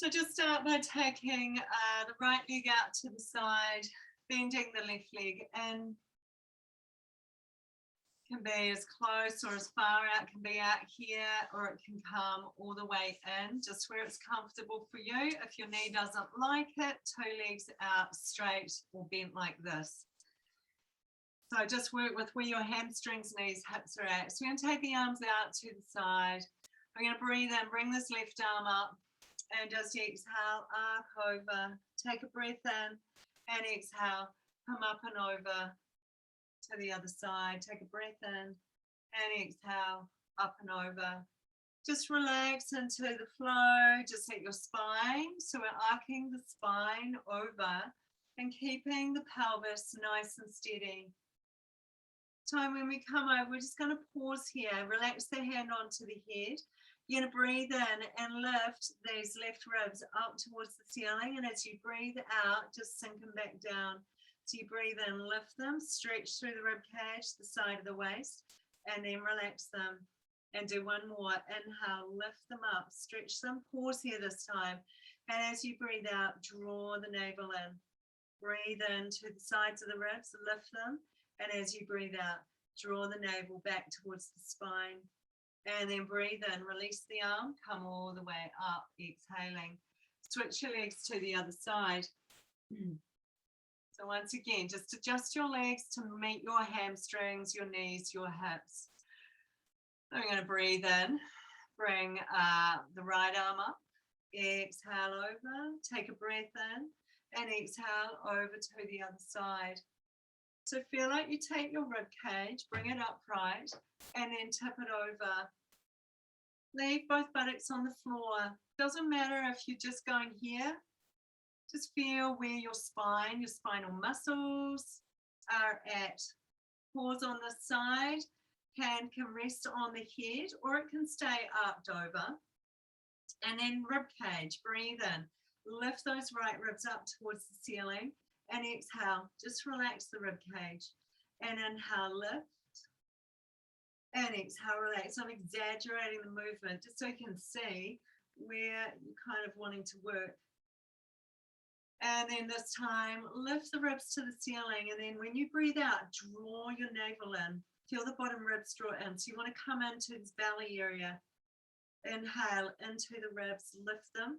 So just start by taking the right leg out to the side, bending the left leg in. Can be as close or as far out, can be out here, or it can come all the way in, just where it's comfortable for you. If your knee doesn't like it, two legs out straight or bent like this. So just work with where your hamstrings, knees, hips are at. So we're going to take the arms out to the side. We're going to breathe in, bring this left arm up, and just exhale, arc over. Take a breath in and exhale, come up and over to the other side. Take a breath in and exhale, up and over. Just relax into the flow, just at your spine. So we're arcing the spine over and keeping the pelvis nice and steady. Time when we come over, we're just going to pause here, relax the hand onto the head. You're going to breathe in and lift these left ribs up towards the ceiling, and as you breathe out, just sink them back down. So you breathe in, lift them, stretch through the rib cage, the side of the waist, and then relax them. And do one more. Inhale, lift them up, stretch them. Pause here this time. And as you breathe out, draw the navel in. Breathe into the sides of the ribs, lift them. And as you breathe out, draw the navel back towards the spine. And then breathe in, release the arm, come all the way up, exhaling. Switch your legs to the other side. So once again, just adjust your legs to meet your hamstrings, your knees, your hips. I'm going to breathe in, bring the right arm up, exhale over, take a breath in, and exhale over to the other side. So feel like you take your rib cage, bring it upright, and then tip it over. Leave both buttocks on the floor. Doesn't matter if you're just going here. Just feel where your spinal muscles are at. Pause on the side. Hand can rest on the head or it can stay arched over. And then rib cage, breathe in. Lift those right ribs up towards the ceiling and exhale. Just relax the rib cage. And inhale, lift. And exhale, relax. I'm exaggerating the movement just so you can see where you're kind of wanting to work. And then this time, lift the ribs to the ceiling. And then when you breathe out, draw your navel in. Feel the bottom ribs draw in. So you want to come into this belly area. Inhale into the ribs, lift them.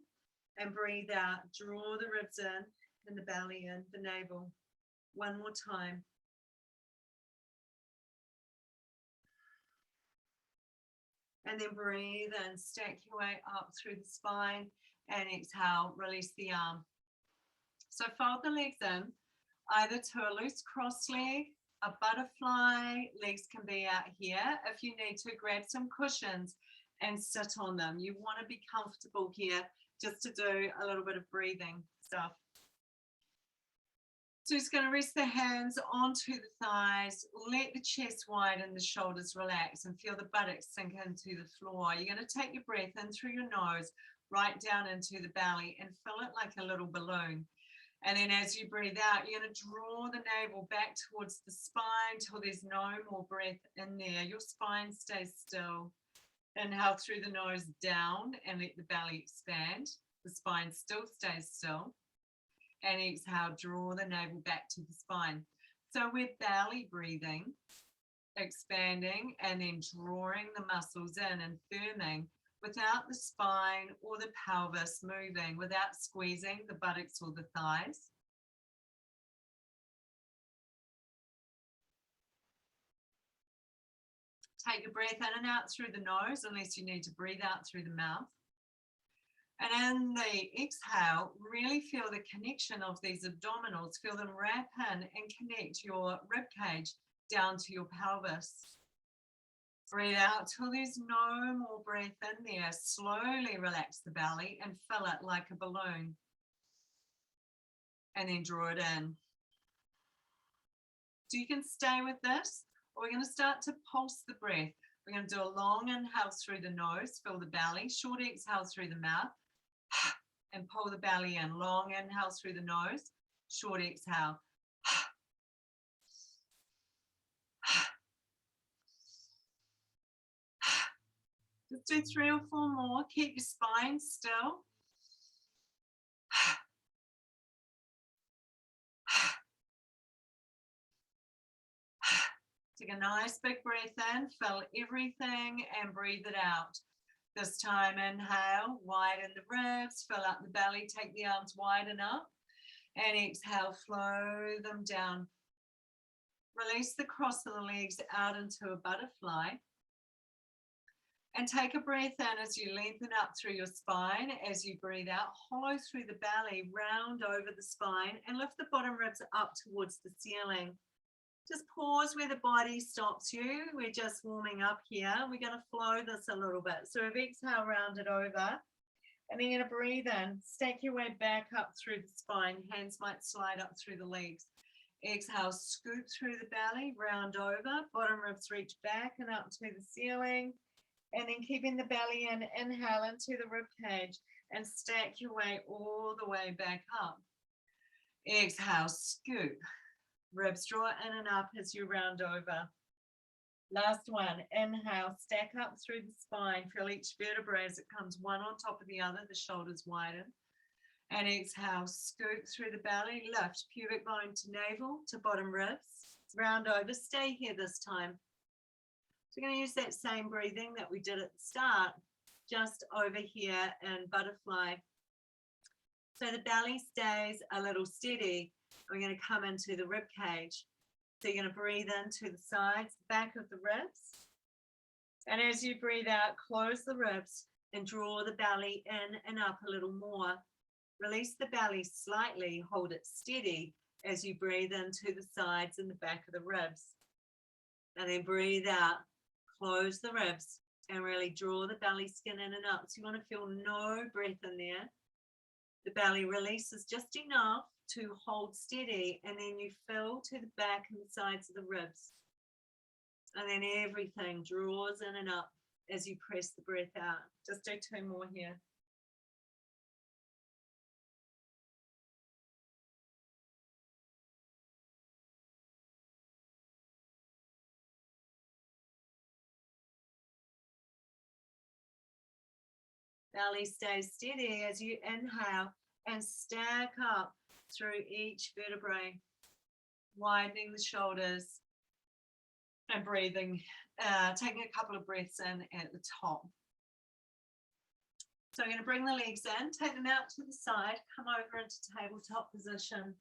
And breathe out. Draw the ribs in and the belly in, the navel. One more time. And then breathe and stack your way up through the spine. And exhale, release the arm. So fold the legs in, either to a loose cross leg, a butterfly. Legs can be out here. If you need to, grab some cushions and sit on them. You want to be comfortable here just to do a little bit of breathing stuff. So just going to rest the hands onto the thighs, let the chest widen, the shoulders relax, and feel the buttocks sink into the floor. You're going to take your breath in through your nose, right down into the belly, and fill it like a little balloon. And then as you breathe out, you're going to draw the navel back towards the spine till there's no more breath in there. Your spine stays still. Inhale through the nose down and let the belly expand. The spine still stays still. And exhale, draw the navel back to the spine. So we're belly breathing, expanding, and then drawing the muscles in and firming without the spine or the pelvis moving, without squeezing the buttocks or the thighs. Take a breath in and out through the nose, unless you need to breathe out through the mouth. And in the exhale, really feel the connection of these abdominals. Feel them wrap in and connect your rib cage down to your pelvis. Breathe out till there's no more breath in there. Slowly relax the belly and fill it like a balloon. And then draw it in. So you can stay with this, or we're going to start to pulse the breath. We're going to do a long inhale through the nose, fill the belly, short exhale through the mouth, and pull the belly in. Long inhale through the nose, short exhale. Just do 3 or 4 more. Keep your spine still. Take a nice big breath in, fill everything and breathe it out. This time, inhale, widen the ribs, fill up the belly, take the arms widen up, and exhale, flow them down. Release the cross of the legs out into a butterfly. And take a breath in as you lengthen up through your spine. As you breathe out, hollow through the belly, round over the spine, and lift the bottom ribs up towards the ceiling. Just pause where the body stops you. We're just warming up here. We're going to flow this a little bit. So exhale, round it over. And then you're going to breathe in. Stack your way back up through the spine. Hands might slide up through the legs. Exhale, scoop through the belly, round over. Bottom ribs reach back and up to the ceiling. And then keeping the belly in, inhale into the rib cage and stack your way all the way back up. Exhale, scoop. Ribs draw in and up as you round over. Last one, inhale, stack up through the spine. Feel each vertebra as it comes one on top of the other, the shoulders widen. And exhale, scoop through the belly, lift pubic bone to navel, to bottom ribs. Round over, stay here this time. So we're going to use that same breathing that we did at the start, just over here in butterfly. So the belly stays a little steady. We're going to come into the rib cage. So you're going to breathe into the sides, back of the ribs. And as you breathe out, close the ribs and draw the belly in and up a little more. Release the belly slightly, hold it steady as you breathe into the sides and the back of the ribs. And then breathe out, close the ribs and really draw the belly skin in and up. So you want to feel no breath in there. The belly releases just enough to hold steady, and then you fill to the back and the sides of the ribs. And then everything draws in and up as you press the breath out. Just do two more here. Belly stays steady as you inhale and stack up through each vertebrae, widening the shoulders and breathing, taking a couple of breaths in at the top. So I'm going to bring the legs in, take them out to the side, come over into tabletop position.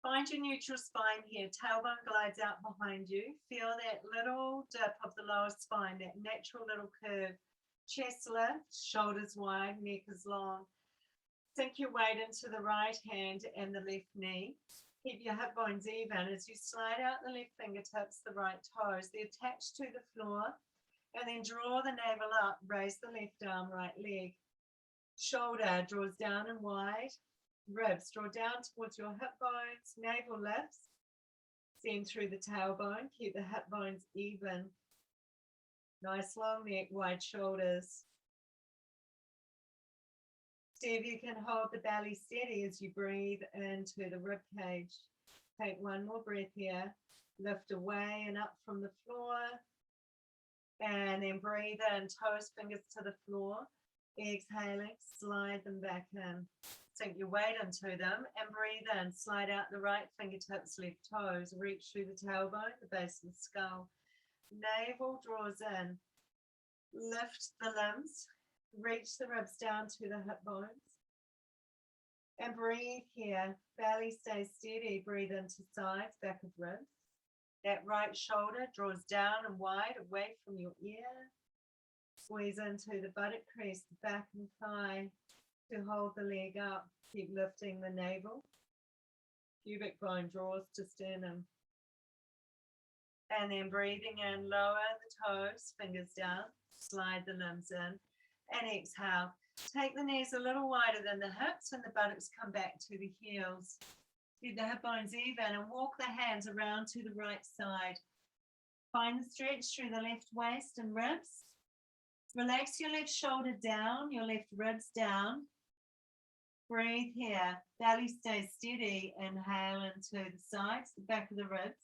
Find your neutral spine here, tailbone glides out behind you. Feel that little dip of the lower spine, that natural little curve. Chest lift, shoulders wide, neck is long. Sink your weight into the right hand and the left knee. Keep your hip bones even as you slide out the left fingertips, the right toes. They're attached to the floor. And then draw the navel up, raise the left arm, right leg. Shoulder draws down and wide. Ribs draw down towards your hip bones. Navel lifts. Send through the tailbone. Keep the hip bones even. Nice long neck, wide shoulders. See if you can hold the belly steady as you breathe into the rib cage. Take one more breath here. Lift away and up from the floor. And then breathe in, toes, fingers to the floor. Exhaling, slide them back in. Sink your weight into them and breathe in. Slide out the right fingertips, left toes. Reach through the tailbone, the base of the skull. Navel draws in. Lift the limbs. Reach the ribs down to the hip bones. And breathe here. Belly stays steady. Breathe into sides, back of ribs. That right shoulder draws down and wide away from your ear. Squeeze into the buttock crease, the back and thigh to hold the leg up. Keep lifting the navel. Pubic bone draws to sternum. And then breathing in, lower the toes, fingers down, slide the limbs in, and exhale. Take the knees a little wider than the hips and the buttocks come back to the heels. Keep the hip bones even and walk the hands around to the right side. Find the stretch through the left waist and ribs. Relax your left shoulder down, your left ribs down. Breathe here. Belly stays steady. Inhale into the sides, the back of the ribs.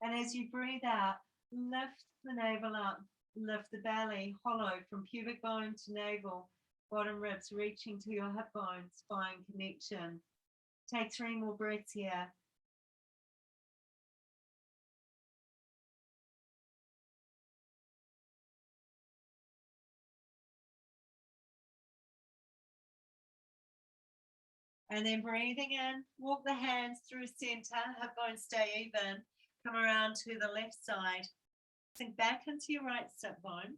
And as you breathe out, lift the navel up, lift the belly, hollow from pubic bone to navel, bottom ribs reaching to your hip bones, spine connection. Take 3 more breaths here. And then breathing in, walk the hands through center, hip bones stay even. Come around to the left side. Sink back into your right sit bone.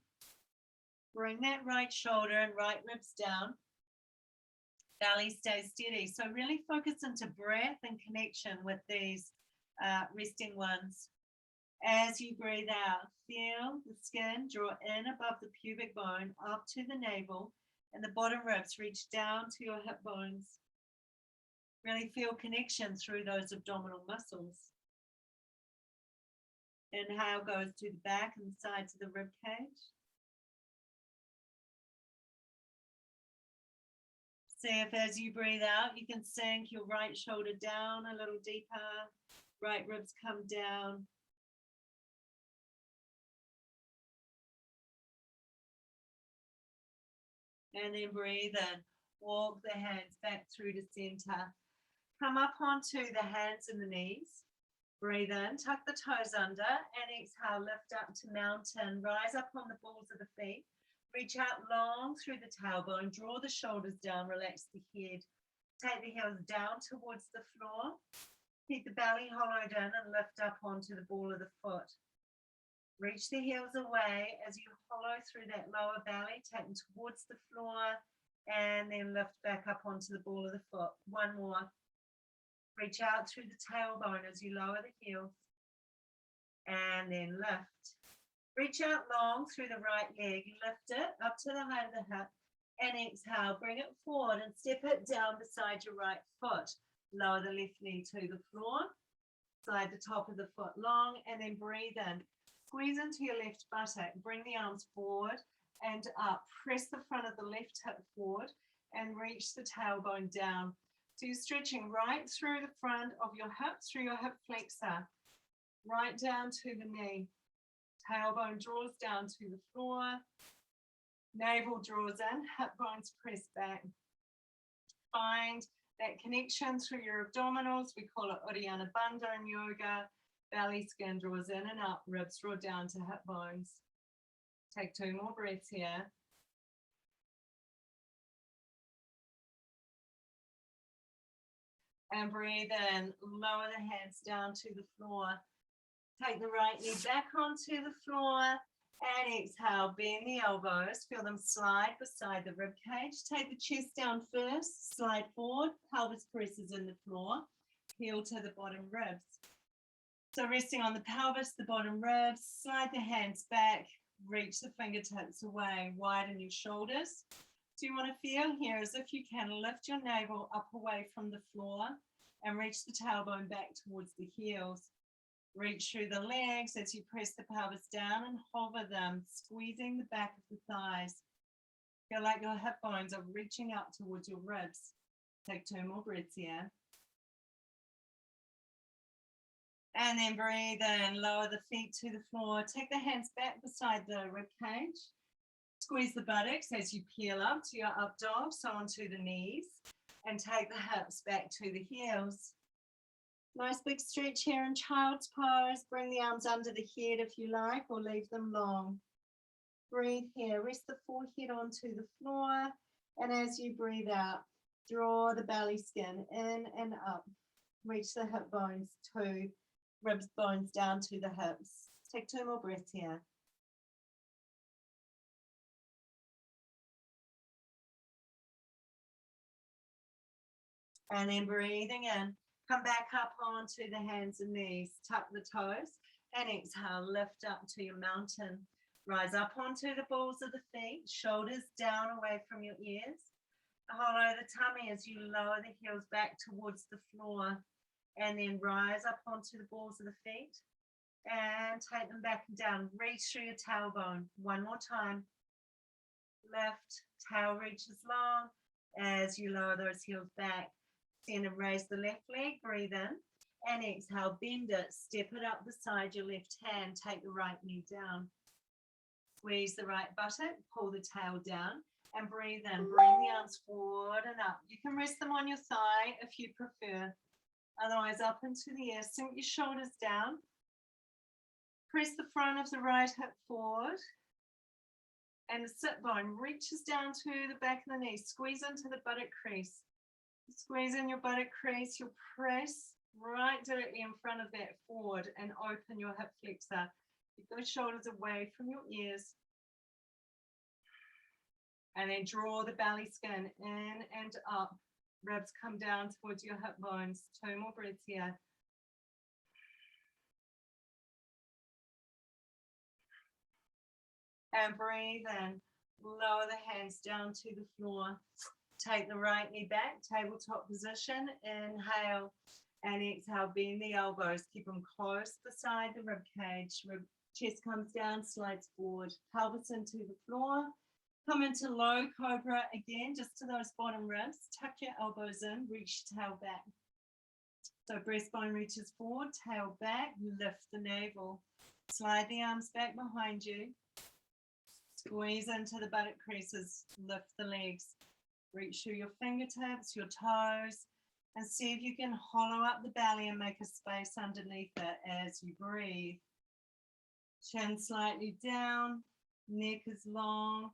Bring that right shoulder and right ribs down. Belly stays steady. So really focus into breath and connection with these resting ones. As you breathe out, feel the skin draw in above the pubic bone, up to the navel, and the bottom ribs reach down to your hip bones. Really feel connection through those abdominal muscles. Inhale goes to the back and the sides of the rib cage. See if as you breathe out, you can sink your right shoulder down a little deeper, right ribs come down. And then breathe in, walk the hands back through to center. Come up onto the hands and the knees. Breathe in, tuck the toes under, and exhale, lift up to mountain. Rise up on the balls of the feet. Reach out long through the tailbone. Draw the shoulders down, relax the head. Take the heels down towards the floor. Keep the belly hollowed in and lift up onto the ball of the foot. Reach the heels away as you hollow through that lower belly, take them towards the floor, and then lift back up onto the ball of the foot. One more. Reach out through the tailbone as you lower the heels, and then lift. Reach out long through the right leg, lift it up to the height of the hip, and exhale, bring it forward and step it down beside your right foot. Lower the left knee to the floor, slide the top of the foot long, and then breathe in. Squeeze into your left buttock, bring the arms forward and up. Press the front of the left hip forward and reach the tailbone down. So you're stretching right through the front of your hip, through your hip flexor, right down to the knee. Tailbone draws down to the floor. Navel draws in, hip bones press back. Find that connection through your abdominals. We call it Uddiyana Bandha in yoga. Belly skin draws in and up, ribs draw down to hip bones. Take 2 more breaths here. And breathe in, lower the hands down to the floor. Take the right knee back onto the floor and exhale, bend the elbows, feel them slide beside the rib cage. Take the chest down first, slide forward, pelvis presses in the floor, heel to the bottom ribs. So resting on the pelvis, the bottom ribs, slide the hands back, reach the fingertips away, widen your shoulders. So you want to feel here as if you can lift your navel up away from the floor and reach the tailbone back towards the heels. Reach through the legs as you press the pelvis down and hover them, squeezing the back of the thighs. Feel like your hip bones are reaching up towards your ribs. Take 2 more breaths here. And then breathe in, lower the feet to the floor. Take the hands back beside the rib cage. Squeeze the buttocks as you peel up to your up dog, so onto the knees. And take the hips back to the heels. Nice big stretch here in child's pose. Bring the arms under the head if you like, or leave them long. Breathe here. Rest the forehead onto the floor. And as you breathe out, draw the belly skin in and up. Reach the hip bones to ribs bones down to the hips. Take 2 more breaths here. And then breathing in, come back up onto the hands and knees, tuck the toes, and exhale, lift up to your mountain. Rise up onto the balls of the feet, shoulders down away from your ears. Hollow the tummy as you lower the heels back towards the floor. And then rise up onto the balls of the feet and take them back and down. Reach through your tailbone. 1 more time. Lift, tail reaches long as you lower those heels back. Then raise the left leg, breathe in and exhale, bend it, step it up beside your left hand, take the right knee down. Squeeze the right buttock, pull the tail down and breathe in. Bring the arms forward and up. You can rest them on your thigh if you prefer. Otherwise, up into the air, sink your shoulders down. Press the front of the right hip forward. And the sit bone reaches down to the back of the knee. Squeeze into the buttock crease. Squeeze in your buttock crease, you'll press right directly in front of that forward and open your hip flexor. Keep those shoulders away from your ears. And then draw the belly skin in and up. Ribs come down towards your hip bones. 2 more breaths here. And breathe in. Lower the hands down to the floor. Take the right knee back, tabletop position. Inhale and exhale. Bend the elbows. Keep them close beside the rib cage. Chest comes down, slides forward. Pelvis into the floor. Come into low cobra again, just to those bottom ribs. Tuck your elbows in, reach tail back. So breastbone reaches forward, tail back, lift the navel. Slide the arms back behind you. Squeeze into the buttock creases, lift the legs. Reach through your fingertips, your toes, and see if you can hollow up the belly and make a space underneath it as you breathe. Chin slightly down, neck is long.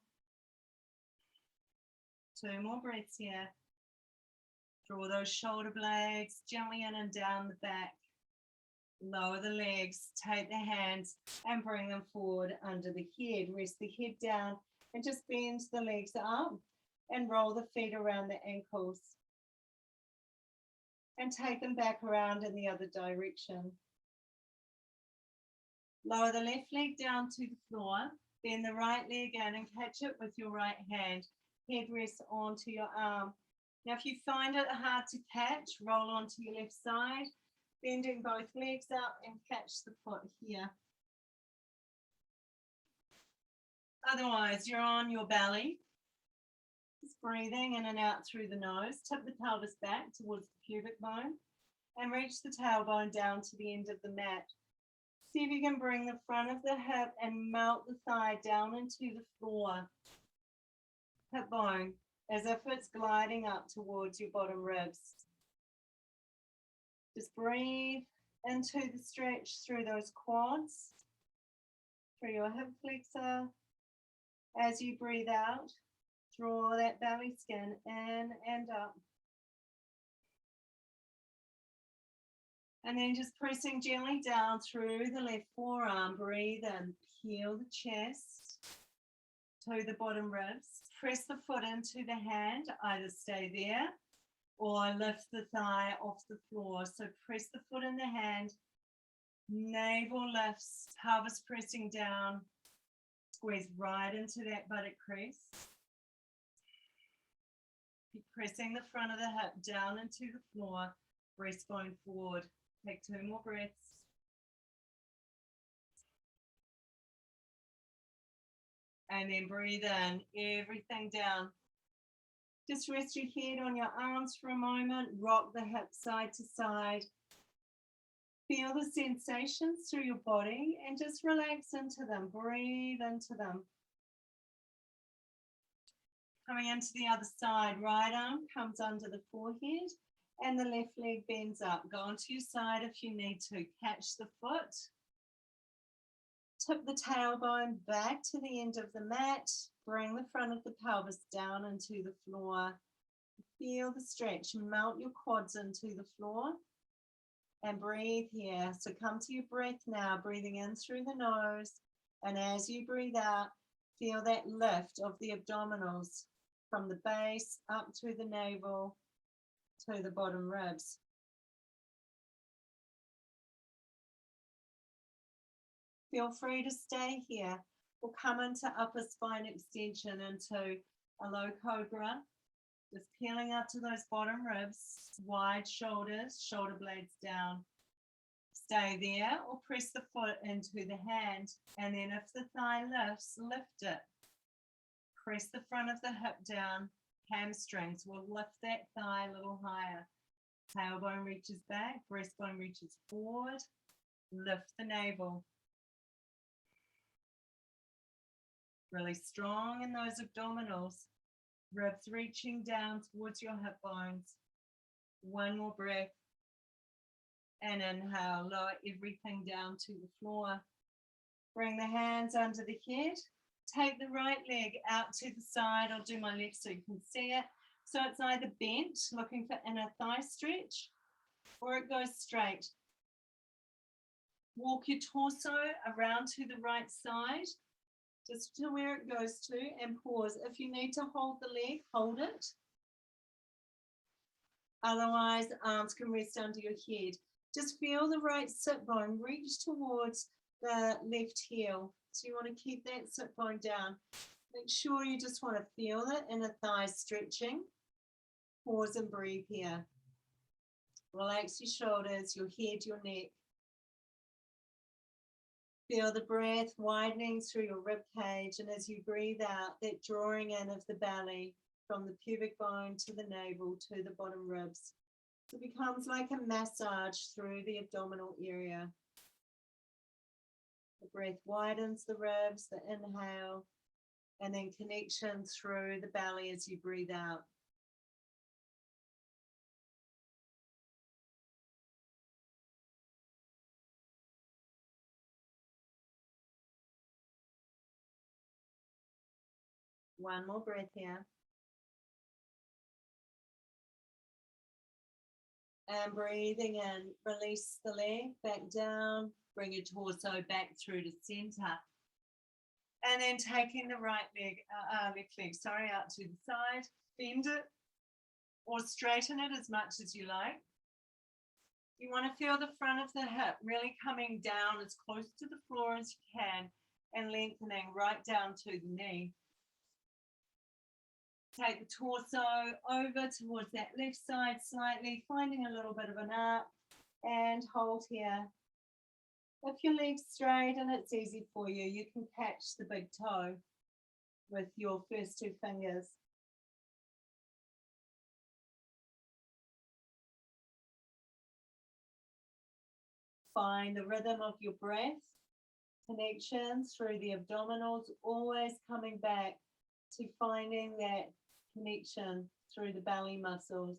2 more breaths here. Draw those shoulder blades gently in and down the back. Lower the legs, take the hands and bring them forward under the head. Rest the head down and just bend the legs up and roll the feet around the ankles. And take them back around in the other direction. Lower the left leg down to the floor. Bend the right leg in and catch it with your right hand. Head rests onto your arm. Now, if you find it hard to catch, roll onto your left side, bending both legs up and catch the foot here. Otherwise, you're on your belly. Just breathing in and out through the nose. Tip the pelvis back towards the pubic bone and reach the tailbone down to the end of the mat. See if you can bring the front of the hip and melt the thigh down into the floor. Hip bone, as if it's gliding up towards your bottom ribs. Just breathe into the stretch through those quads, through your hip flexor. As you breathe out, draw that belly skin in and up. And then just pressing gently down through the left forearm. Breathe in, peel the chest to the bottom ribs. Press the foot into the hand, either stay there or lift the thigh off the floor. So press the foot in the hand, navel lifts, pelvis pressing down, squeeze right into that buttock crease. Keep pressing the front of the hip down into the floor, breastbone forward. Take 2 more breaths. And then breathe in, everything down. Just rest your head on your arms for a moment. Rock the hips side to side. Feel the sensations through your body and just relax into them. Breathe into them. Coming into the other side, right arm comes under the forehead and the left leg bends up. Go onto your side if you need to. Catch the foot. Tip the tailbone back to the end of the mat. Bring the front of the pelvis down into the floor. Feel the stretch. Melt your quads into the floor. And breathe here. So come to your breath now, breathing in through the nose. And as you breathe out, feel that lift of the abdominals from the base up to the navel to the bottom ribs. Feel free to stay here or come into upper spine extension into a low cobra. Just peeling up to those bottom ribs, wide shoulders, shoulder blades down. Stay there or press the foot into the hand. And then if the thigh lifts, lift it. Press the front of the hip down. Hamstrings will lift that thigh a little higher. Tailbone reaches back, breastbone reaches forward. Lift the navel. Really strong in those abdominals. Ribs reaching down towards your hip bones. 1 more breath. And inhale, lower everything down to the floor. Bring the hands under the head. Take the right leg out to the side. I'll do my left so you can see it. So it's either bent, looking for inner thigh stretch, or it goes straight. Walk your torso around to the right side, just to where it goes to, and pause. If you need to hold the leg, hold it. Otherwise, arms can rest under your head. Just feel the right sit bone reach towards the left heel. So you want to keep that sit bone down. Make sure you just want to feel it, inner thighs stretching. Pause and breathe here. Relax your shoulders, your head, your neck. Feel the breath widening through your rib cage, and as you breathe out, that drawing in of the belly from the pubic bone to the navel to the bottom ribs. It becomes like a massage through the abdominal area. The breath widens the ribs, the inhale, and then connection through the belly as you breathe out. One more breath here. And breathing in, release the leg back down, bring your torso back through to center. And then taking the left leg, out to the side, bend it or straighten it as much as you like. You want to feel the front of the hip really coming down as close to the floor as you can and lengthening right down to the knee. Take the torso over towards that left side slightly, finding a little bit of an arc, and hold here. If your leg's straight and it's easy for you, you can catch the big toe with your first two fingers. Find the rhythm of your breath, connection through the abdominals, always coming back to finding that connection through the belly muscles.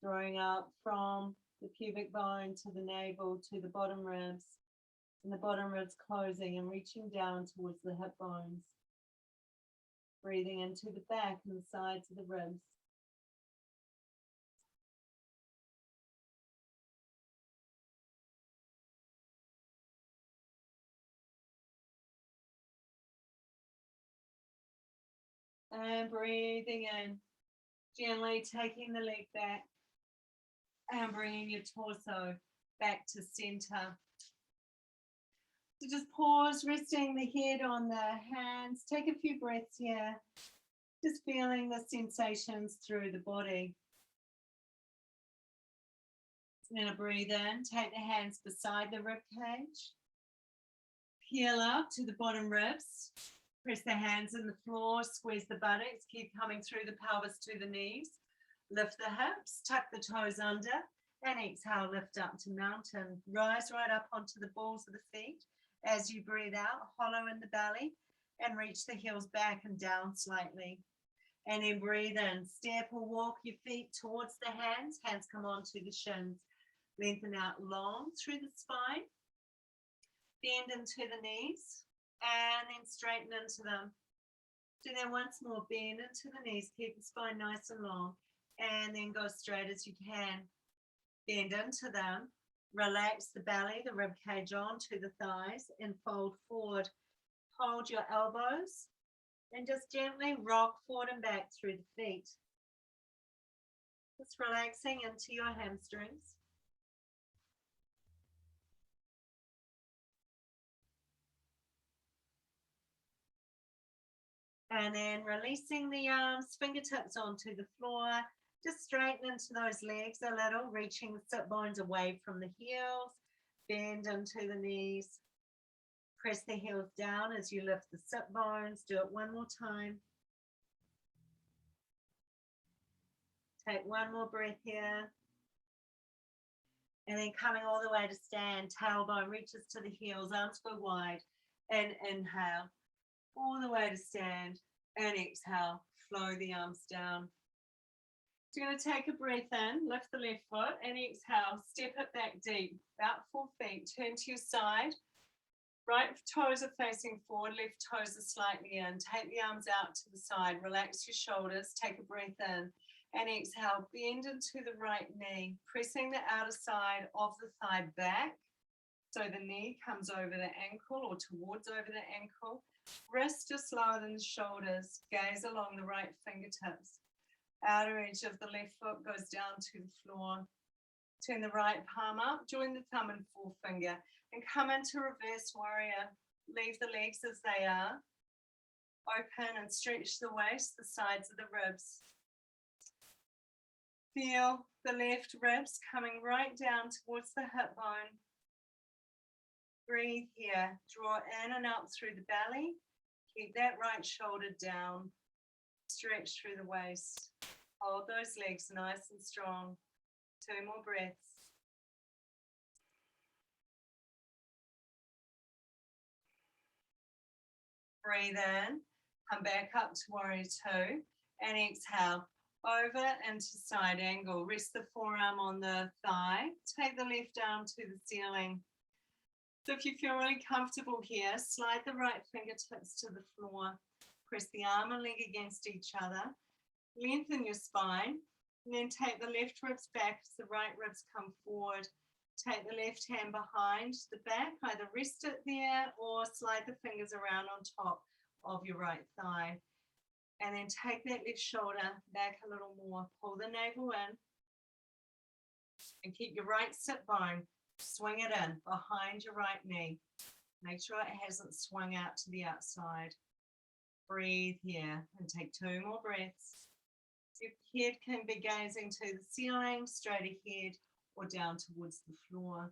Drawing up from the pubic bone to the navel to the bottom ribs, and the bottom ribs closing and reaching down towards the hip bones. Breathing into the back and the sides of the ribs. And breathing in, gently taking the leg back and bringing your torso back to center. So just pause, resting the head on the hands. Take a few breaths here, just feeling the sensations through the body. Then breathe in, take the hands beside the rib cage. Peel up to the bottom ribs. Press the hands in the floor, squeeze the buttocks, keep coming through the pelvis to the knees. Lift the hips, tuck the toes under, and exhale, lift up to mountain. Rise right up onto the balls of the feet. As you breathe out, hollow in the belly, and reach the heels back and down slightly. And then breathe in, step or walk your feet towards the hands. Hands come onto the shins. Lengthen out long through the spine. Bend into the knees. And then straighten into them. Do that once more, bend into the knees, keep the spine nice and long, and then go straight as you can. Bend into them, relax the belly, the rib cage onto the thighs, and fold forward. Hold your elbows, and just gently rock forward and back through the feet. Just relaxing into your hamstrings. And then releasing the arms, fingertips onto the floor. Just straighten into those legs a little, reaching the sit bones away from the heels. Bend into the knees. Press the heels down as you lift the sit bones. Do it one more time. Take one more breath here. And then coming all the way to stand, tailbone reaches to the heels, arms go wide. And inhale. All the way to stand, and exhale, flow the arms down. So you're going to take a breath in, lift the left foot, and exhale, step it back deep, about 4 feet, turn to your side, Right toes are facing forward, left toes are slightly in. Take the arms out to the side, relax your shoulders, take a breath in and exhale, bend into the right knee, pressing the outer side of the thigh back. So the knee comes over the ankle or towards over the ankle. Wrist just lower than the shoulders, gaze along the right fingertips. Outer edge of the left foot goes down to the floor. Turn the right palm up, join the thumb and forefinger, and come into reverse warrior. Leave the legs as they are. Open and stretch the waist, the sides of the ribs. Feel the left ribs coming right down towards the hip bone. Breathe here. Draw in and up through the belly. Keep that right shoulder down. Stretch through the waist. Hold those legs nice and strong. 2 more breaths. Breathe in, come back up to warrior 2 and exhale. Over into side angle. Rest the forearm on the thigh. Take the left arm to the ceiling. So if you feel really comfortable here, slide the right fingertips to the floor. Press the arm and leg against each other. Lengthen your spine. And then take the left ribs back as the right ribs come forward. Take the left hand behind the back, either rest it there or slide the fingers around on top of your right thigh. And then take that left shoulder back a little more. Pull the navel in. And keep your right sit bone. Swing it in behind your right knee. Make sure it hasn't swung out to the outside. Breathe here and take 2 more breaths. Your head can be gazing to the ceiling, straight ahead, or down towards the floor.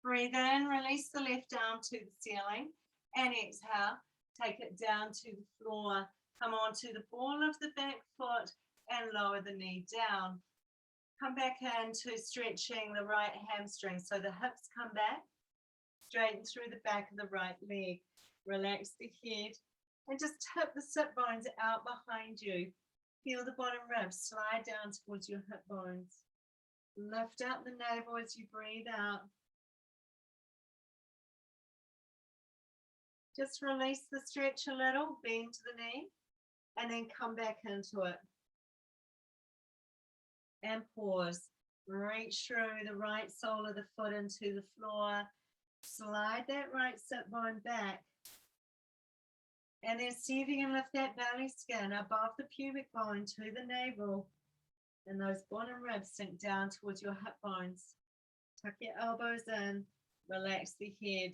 Breathe in, release the left arm to the ceiling, and exhale, take it down to the floor. Come onto the ball of the back foot and lower the knee down. Come back into stretching the right hamstring so the hips come back. Straighten through the back of the right leg. Relax the head and just tip the sit bones out behind you. Feel the bottom ribs slide down towards your hip bones. Lift up the navel as you breathe out. Just release the stretch a little, bend to the knee, and then come back into it. And pause. Reach through the right sole of the foot into the floor. Slide that right sit bone back. And then see if you can lift that belly skin above the pubic bone to the navel. And those bottom ribs sink down towards your hip bones. Tuck your elbows in. Relax the head.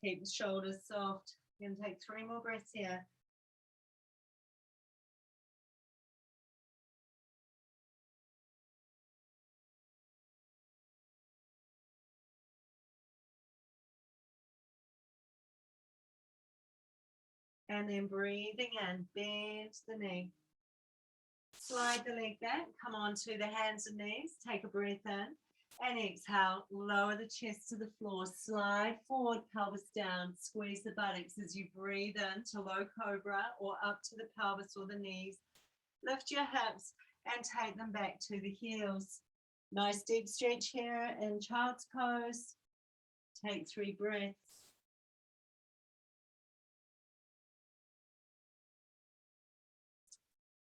Keep the shoulders soft. You can take 3 more breaths here. And then breathing in, bend the knee. Slide the leg back, come onto the hands and knees, take a breath in, and exhale, lower the chest to the floor, slide forward, pelvis down, squeeze the buttocks as you breathe in to low cobra or up to the pelvis or the knees. Lift your hips and take them back to the heels. Nice deep stretch here in child's pose. Take 3 breaths.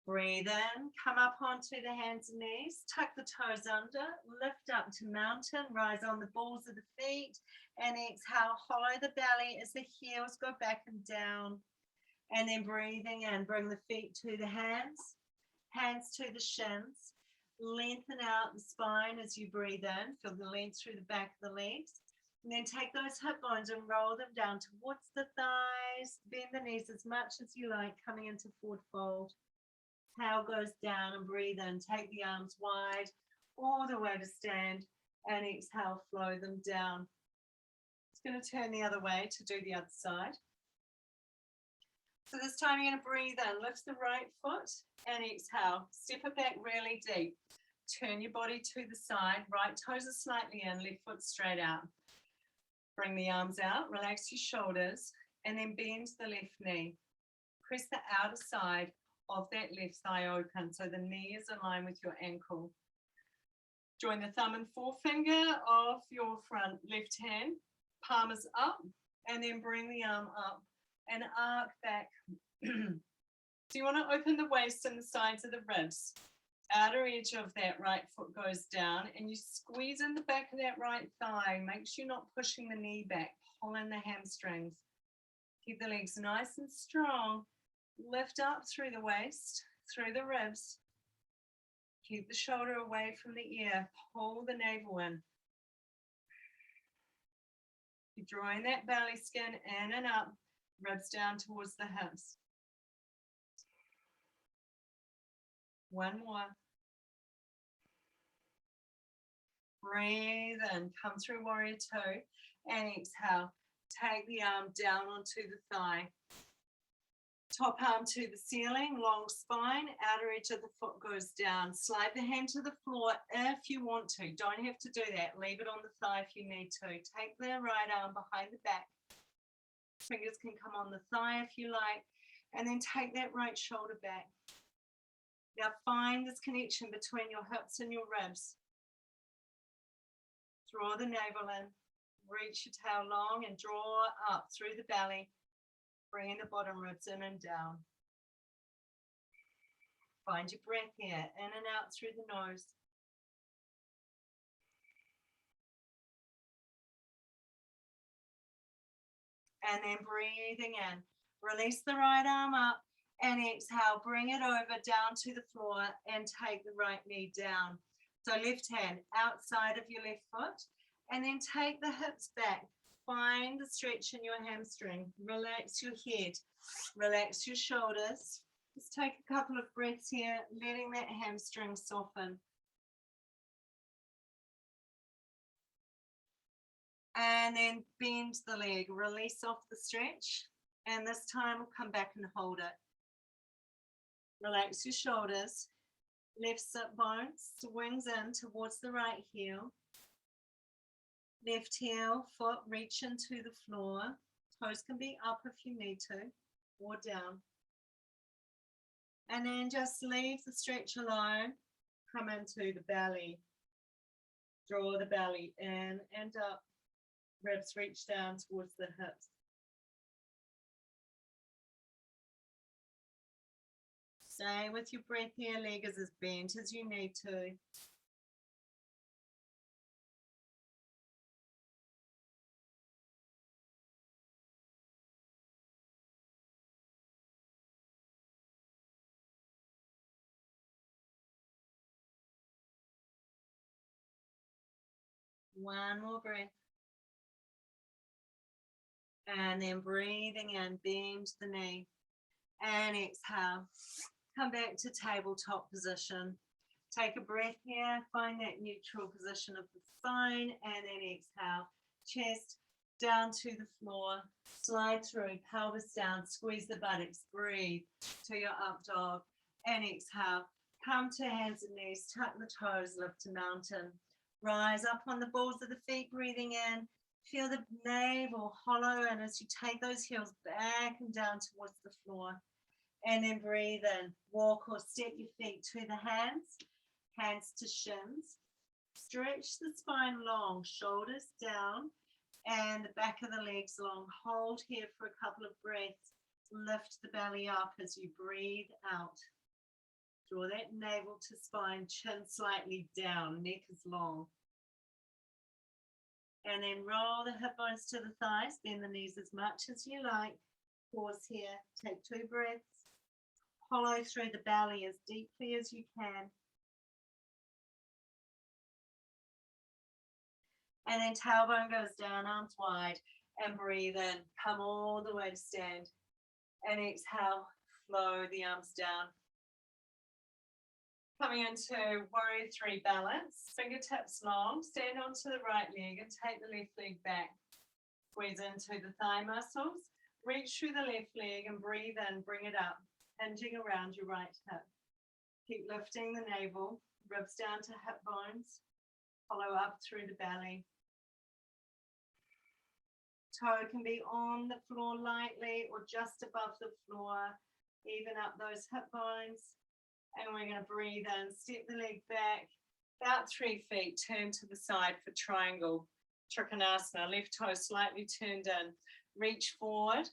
Breathe in, come up onto the hands and knees, tuck the toes under, lift up to mountain, rise on the balls of the feet, and exhale, hollow the belly as the heels go back and down. And then breathing in, bring the feet to the hands to the shins, lengthen out the spine as you breathe in, feel the length through the back of the legs. And then take those hip bones and roll them down towards the thighs, bend the knees as much as you like, coming into forward fold. Tail goes down and breathe in. Take the arms wide all the way to stand and exhale, flow them down. It's going to turn the other way to do the other side. So this time you're going to breathe in, lift the right foot and exhale. Step it back really deep. Turn your body to the side. Right toes are slightly in, left foot straight out. Bring the arms out, relax your shoulders, and then bend the left knee. Press the outer side of that left thigh open so the knee is in line with your ankle. Join the thumb and forefinger of your front left hand. Palm is up, and then bring the arm up and arc back. So you want to open the waist and the sides of the ribs. Outer edge of that right foot goes down, and you squeeze in the back of that right thigh. Make sure you're not pushing the knee back, pull in the hamstrings. Keep the legs nice and strong. Lift up through the waist, through the ribs. Keep the shoulder away from the ear. Pull the navel in. You're drawing that belly skin in and up, ribs down towards the hips. One more. Breathe in, come through warrior two, and exhale. Take the arm down onto the thigh. Top arm to the ceiling, long spine, outer edge of the foot goes down. Slide the hand to the floor if you want to. Don't have to do that. Leave it on the thigh if you need to. Take the right arm behind the back. Fingers can come on the thigh if you like. And then take that right shoulder back. Now find this connection between your hips and your ribs. Draw the navel in. Reach your tail long and draw up through the belly. Bring the bottom ribs in and down. Find your breath here, in and out through the nose. And then breathing in. Release the right arm up and exhale. Bring it over down to the floor and take the right knee down. So left hand outside of your left foot, and then take the hips back. Find the stretch in your hamstring. Relax your head. Relax your shoulders. Just take a couple of breaths here, letting that hamstring soften. And then bend the leg. Release off the stretch. And this time we'll come back and hold it. Relax your shoulders. Left sit bone swings in towards the right heel. Left heel, foot reach into the floor. Toes can be up if you need to, or down. And then just leave the stretch alone. Come into the belly. Draw the belly in and up. Ribs reach down towards the hips. Stay with your breath here. Leg is as bent as you need to. One more breath. And then breathing in, bend the knee. And exhale. Come back to tabletop position. Take a breath here. Find that neutral position of the spine. And then exhale. Chest down to the floor. Slide through, pelvis down. Squeeze the buttocks. Breathe to your up dog. And exhale. Come to hands and knees. Tuck the toes. Lift to mountain. Rise up on the balls of the feet, breathing in. Feel the navel hollow, and as you take those heels back and down towards the floor. And then breathe in. Walk or step your feet to the hands to shins. Stretch the spine long, shoulders down, and the back of the legs long. Hold here for a couple of breaths. Lift the belly up as you breathe out. Draw that navel to spine, chin slightly down, neck is long. And then roll the hip bones to the thighs, bend the knees as much as you like. Pause here, take 2 breaths. Hollow through the belly as deeply as you can. And then tailbone goes down, arms wide, and breathe in. Come all the way to stand. And exhale, flow the arms down. Coming into warrior 3 balance, fingertips long, stand onto the right leg and take the left leg back. Squeeze into the thigh muscles, reach through the left leg and breathe in, bring it up, hinging around your right hip. Keep lifting the navel, ribs down to hip bones, follow up through the belly. Toe can be on the floor lightly or just above the floor, even up those hip bones. And we're going to breathe in, step the leg back, About 3 feet, turn to the side for triangle. Trikonasana, left toe slightly turned in. Reach forward.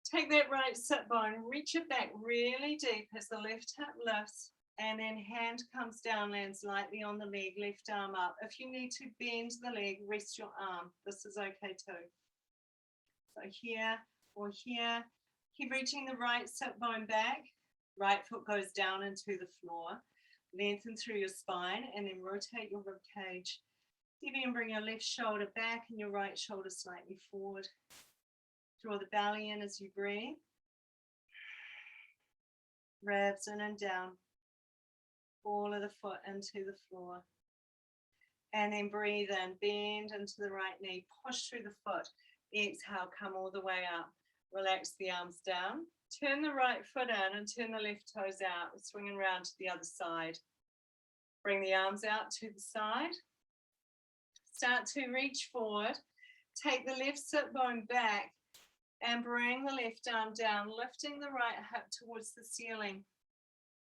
Take that right sit bone, reach it back really deep as the left hip lifts, and then hand comes down, lands lightly on the leg, left arm up. If you need to bend the leg, rest your arm. This is okay too. So here or here, keep reaching the right sit bone back. Right foot goes down into the floor. Lengthen through your spine and then rotate your rib cage. Even bring your left shoulder back and your right shoulder slightly forward. Draw the belly in as you breathe. Ribs in and down. Ball of the foot into the floor. And then breathe in, bend into the right knee, push through the foot. Exhale, come all the way up. Relax the arms down. Turn the right foot in and turn the left toes out. Swinging around to the other side. Bring the arms out to the side. Start to reach forward. Take the left sit bone back and bring the left arm down, lifting the right hip towards the ceiling.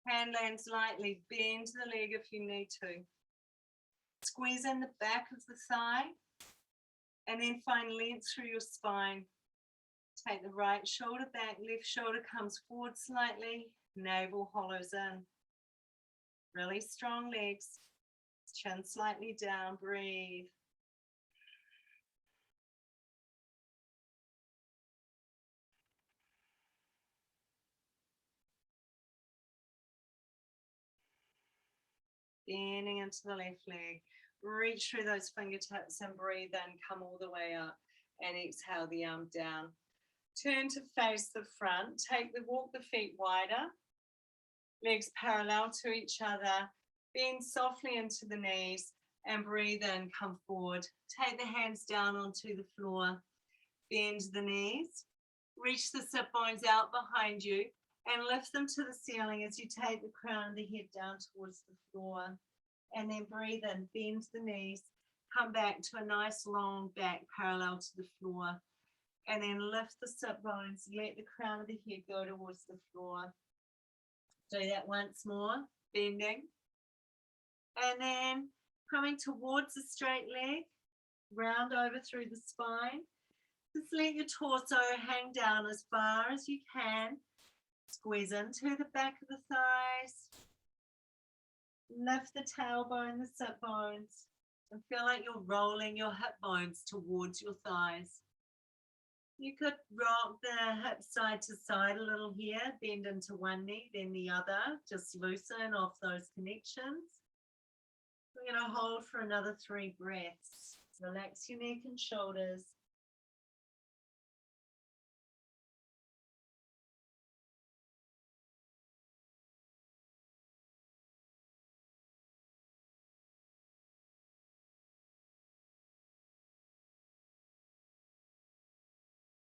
Hand lands lightly, bend the leg if you need to. Squeeze in the back of the thigh, and then find length through your spine. Take the right shoulder back, left shoulder comes forward slightly, navel hollows in. Really strong legs, chin slightly down, breathe. Bending into the left leg. Reach through those fingertips and breathe in. Come all the way up and exhale the arm down. Turn to face the front. Walk the feet wider. Legs parallel to each other. Bend softly into the knees and breathe in. Come forward. Take the hands down onto the floor. Bend the knees. Reach the sit bones out behind you and lift them to the ceiling as you take the crown of the head down towards the floor. And then breathe in, bend the knees, come back to a nice long back parallel to the floor. And then lift the sit bones, let the crown of the head go towards the floor. Do that once more, bending. And then coming towards the straight leg, round over through the spine. Just let your torso hang down as far as you can. Squeeze into the back of the thighs. Lift the tailbone, the sit bones, and feel like you're rolling your hip bones towards your thighs. You could rock the hips side to side a little here, bend into one knee, then the other. Just loosen off those connections. We're going to hold for another 3 breaths. Relax your neck and shoulders.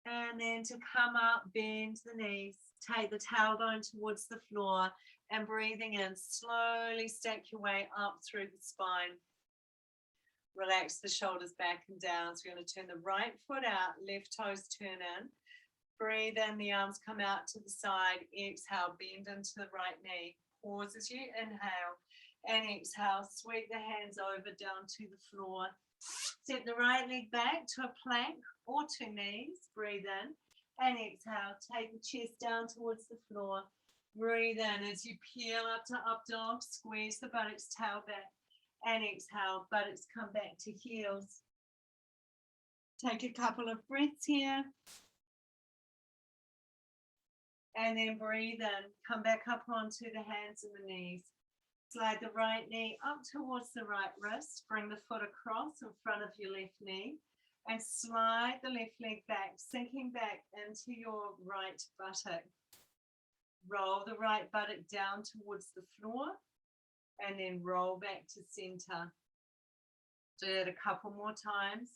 And then to come up, bend the knees, take the tailbone towards the floor and breathing in, slowly stack your way up through the spine. Relax the shoulders back and down. So you're going to turn the right foot out, left toes turn in. Breathe in, the arms come out to the side. Exhale, bend into the right knee. Pause as you inhale and exhale. Sweep the hands over down to the floor. Step the right leg back to a plank or 2 knees. Breathe in and exhale. Take the chest down towards the floor. Breathe in as you peel up to up dog. Squeeze the buttocks, tail back. And exhale, buttocks come back to heels. Take a couple of breaths here. And then breathe in. Come back up onto the hands and the knees. Slide the right knee up towards the right wrist. Bring the foot across in front of your left knee. And slide the left leg back, sinking back into your right buttock. Roll the right buttock down towards the floor. And then roll back to center. Do it a couple more times.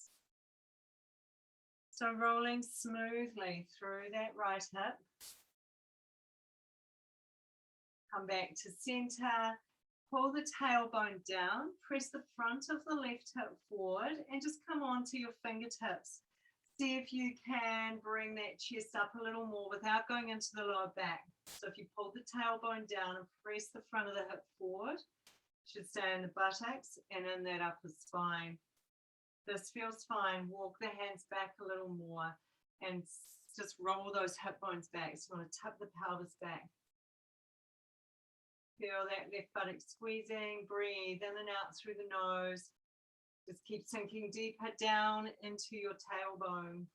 So rolling smoothly through that right hip. Come back to center. Pull the tailbone down, press the front of the left hip forward and just come onto your fingertips. See if you can bring that chest up a little more without going into the lower back. So if you pull the tailbone down and press the front of the hip forward, Should stay in the buttocks and in that upper spine. This feels fine. Walk the hands back a little more and just roll those hip bones back. So you want to tip the pelvis back. Feel that left buttock squeezing. Breathe in and out through the nose. Just keep sinking deeper down into your tailbone.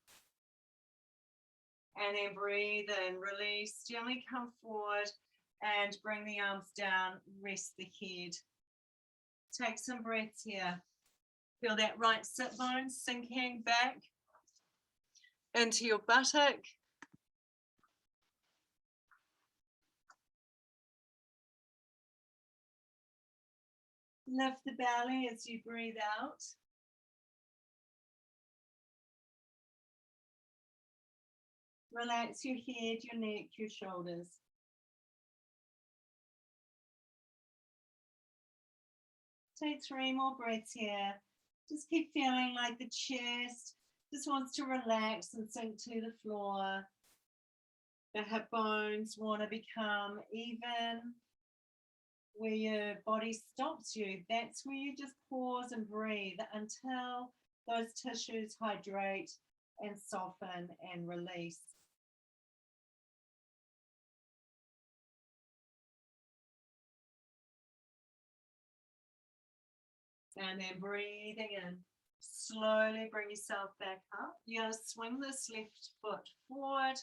And then breathe in, release, gently come forward and bring the arms down, rest the head. Take some breaths here. Feel that right sit bone sinking back into your buttock. Lift the belly as you breathe out. Relax your head, your neck, your shoulders. Take 3 more breaths here. Just keep feeling like the chest just wants to relax and sink to the floor. The hip bones want to become even. Where your body stops you, that's where you just pause and breathe until those tissues hydrate and soften and release. And then breathing in. Slowly bring yourself back up. You're going to swing this left foot forward.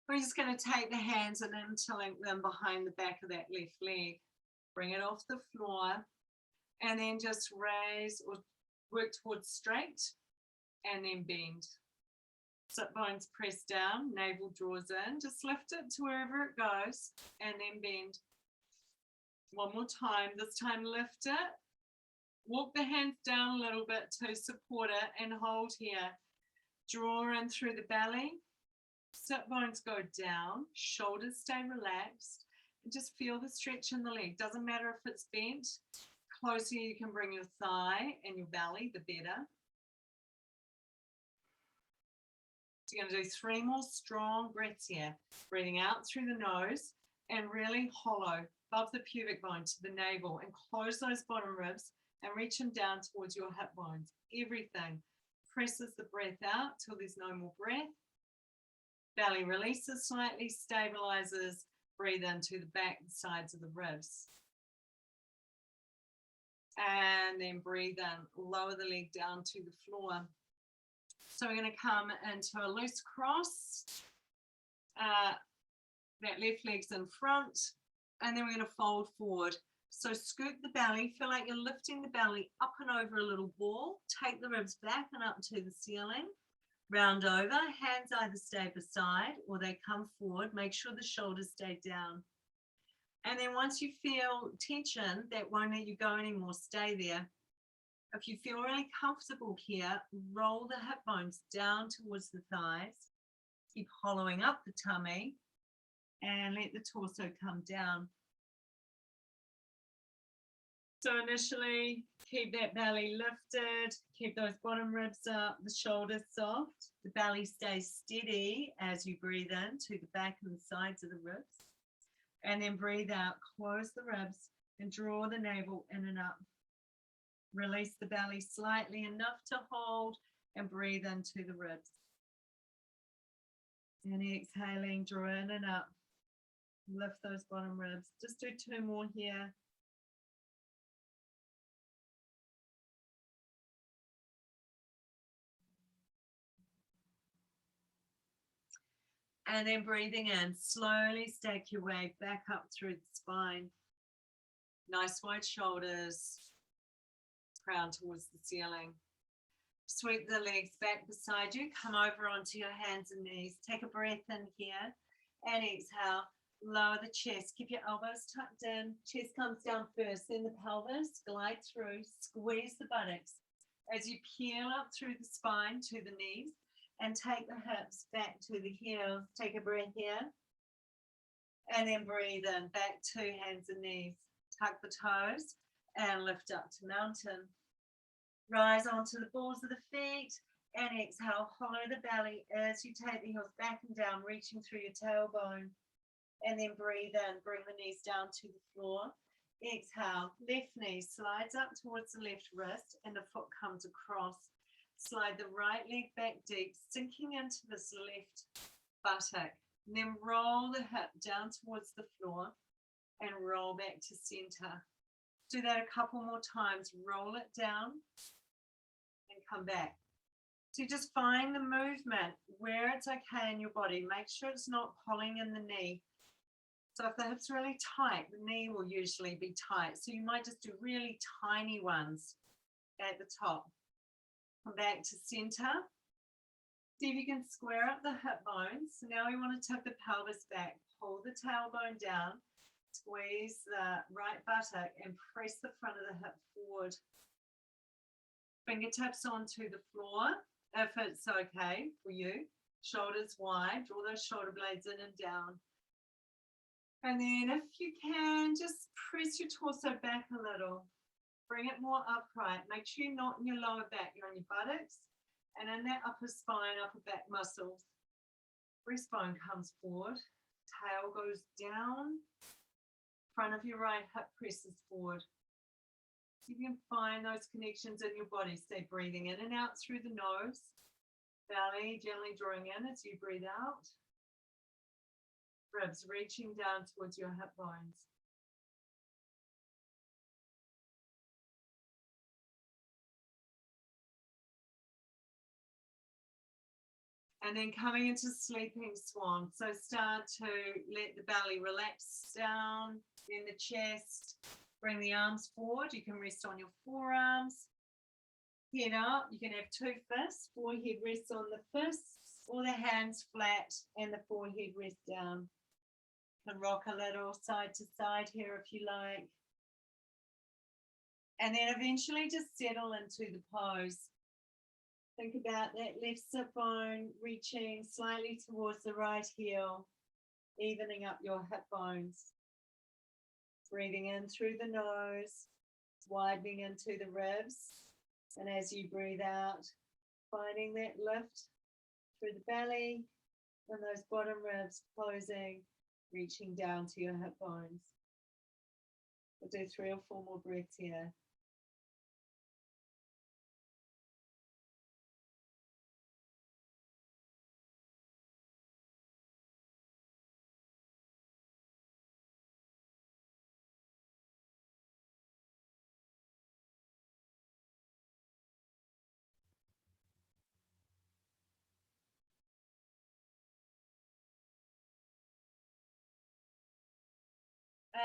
We're just going to take the hands and interlink them behind the back of that left leg. Bring it off the floor. And then just raise or work towards straight. And then bend. Sit bones press down. Navel draws in. Just lift it to wherever it goes. And then bend. One more time. This time lift it. Walk the hands down a little bit to support it and hold here. Draw in through the belly. Sit bones go down. Shoulders stay relaxed. And just feel the stretch in the leg. Doesn't matter if it's bent. Closer you can bring your thigh and your belly, the better. So you're going to do 3 more strong breaths here. Breathing out through the nose and really hollow above the pubic bone to the navel and close those bottom ribs and reach them down towards your hip bones. Everything presses the breath out till there's no more breath. Belly releases slightly, stabilizes. Breathe into the back and sides of the ribs. And then breathe in, lower the leg down to the floor. So we're going to come into a loose cross. That left leg's in front. And then we're going to fold forward. So scoop the belly. Feel like you're lifting the belly up and over a little ball. Take the ribs back and up to the ceiling. Round over. Hands either stay beside or they come forward. Make sure the shoulders stay down. And then once you feel tension, that won't let you go anymore. Stay there. If you feel really comfortable here, roll the hip bones down towards the thighs. Keep hollowing up the tummy. And let the torso come down. So initially, keep that belly lifted, keep those bottom ribs up, the shoulders soft. The belly stays steady as you breathe in to the back and the sides of the ribs. And then breathe out, close the ribs and draw the navel in and up. Release the belly slightly enough to hold and breathe into the ribs. And exhaling, draw in and up. Lift those bottom ribs. Just do 2 more here. And then breathing in, slowly stack your way back up through the spine. Nice wide shoulders, crown towards the ceiling. Sweep the legs back beside you. Come over onto your hands and knees. Take a breath in here and exhale. Lower the chest, keep your elbows tucked in, chest comes down first, then the pelvis, glide through, squeeze the buttocks. As you peel up through the spine to the knees and take the hips back to the heels, take a breath here. And then breathe in, back to hands and knees. Tuck the toes and lift up to mountain. Rise onto the balls of the feet and exhale, hollow the belly as you take the heels back and down, reaching through your tailbone. And then breathe in, bring the knees down to the floor. Exhale, left knee slides up towards the left wrist and the foot comes across. Slide the right leg back deep, sinking into this left buttock. And then roll the hip down towards the floor and roll back to center. Do that a couple more times. Roll it down and come back. So just find the movement where it's okay in your body. Make sure it's not pulling in the knee. So if the hip's really tight, the knee will usually be tight. So you might just do really tiny ones at the top. Come back to center. See if you can square up the hip bones. So now we want to tip the pelvis back. Pull the tailbone down. Squeeze the right buttock and press the front of the hip forward. Fingertips onto the floor if it's okay for you. Shoulders wide. Draw those shoulder blades in and down. And then if you can, just press your torso back a little. Bring it more upright. Make sure you're not in your lower back. You're on your buttocks and in that upper spine, upper back muscles. Breastbone comes forward. Tail goes down. Front of your right hip presses forward. So you can find those connections in your body. Stay breathing in and out through the nose. Belly gently drawing in as you breathe out. Ribs reaching down towards your hip bones. And then coming into sleeping swan. So start to let the belly relax down in the chest. Bring the arms forward. You can rest on your forearms. Head up. You can have two fists. Forehead rests on the fists or the hands flat and the forehead rests down. You can rock a little side to side here if you like. And then eventually just settle into the pose. Think about that left sit bone reaching slightly towards the right heel, evening up your hip bones. Breathing in through the nose, widening into the ribs. And as you breathe out, finding that lift through the belly and those bottom ribs closing, reaching down to your hip bones. We'll do 3 or 4 more breaths here.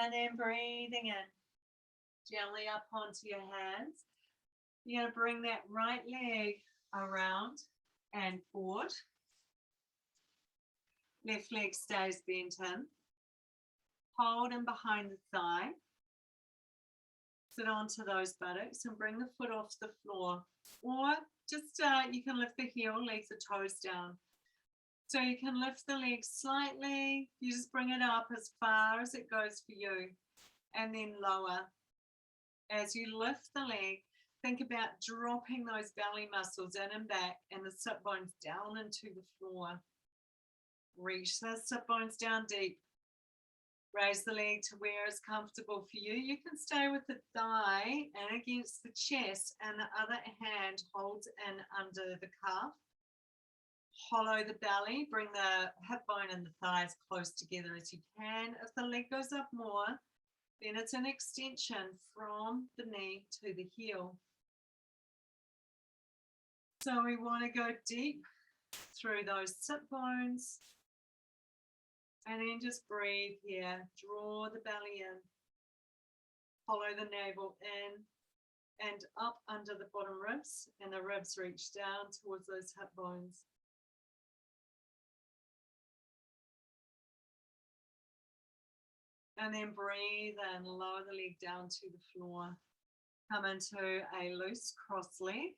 And then breathing in, gently up onto your hands. You're going to bring that right leg around and forward. Left leg stays bent in. Hold in behind the thigh. Sit onto those buttocks and bring the foot off the floor. Or just you can lift the heel, legs the toes down. So you can lift the leg slightly. You just bring it up as far as it goes for you. And then lower. As you lift the leg, think about dropping those belly muscles in and back and the sit bones down into the floor. Reach the sit bones down deep. Raise the leg to where it's comfortable for you. You can stay with the thigh and against the chest, and the other hand holds in under the calf. Hollow the belly, bring the hip bone and the thighs close together as you can. If the leg goes up more, then it's an extension from the knee to the heel. So we want to go deep through those sit bones. And then just breathe here. Draw the belly in. Follow the navel in and up under the bottom ribs. And the ribs reach down towards those hip bones. And then breathe and lower the leg down to the floor. Come into a loose cross leg.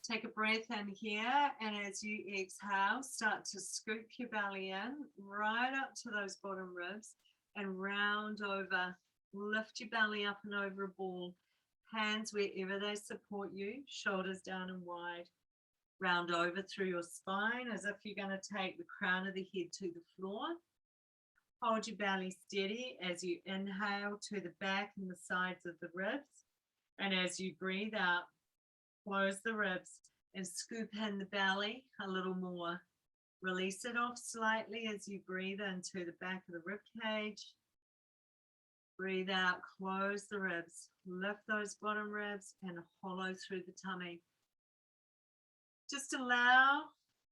Take a breath in here, and as you exhale, start to scoop your belly in, right up to those bottom ribs, and round over. Lift your belly up and over a ball. Hands wherever they support you, shoulders down and wide. Round over through your spine as if you're going to take the crown of the head to the floor. Hold your belly steady as you inhale to the back and the sides of the ribs. And as you breathe out, close the ribs and scoop in the belly a little more. Release it off slightly as you breathe into the back of the rib cage. Breathe out, close the ribs, lift those bottom ribs and hollow through the tummy. Just allow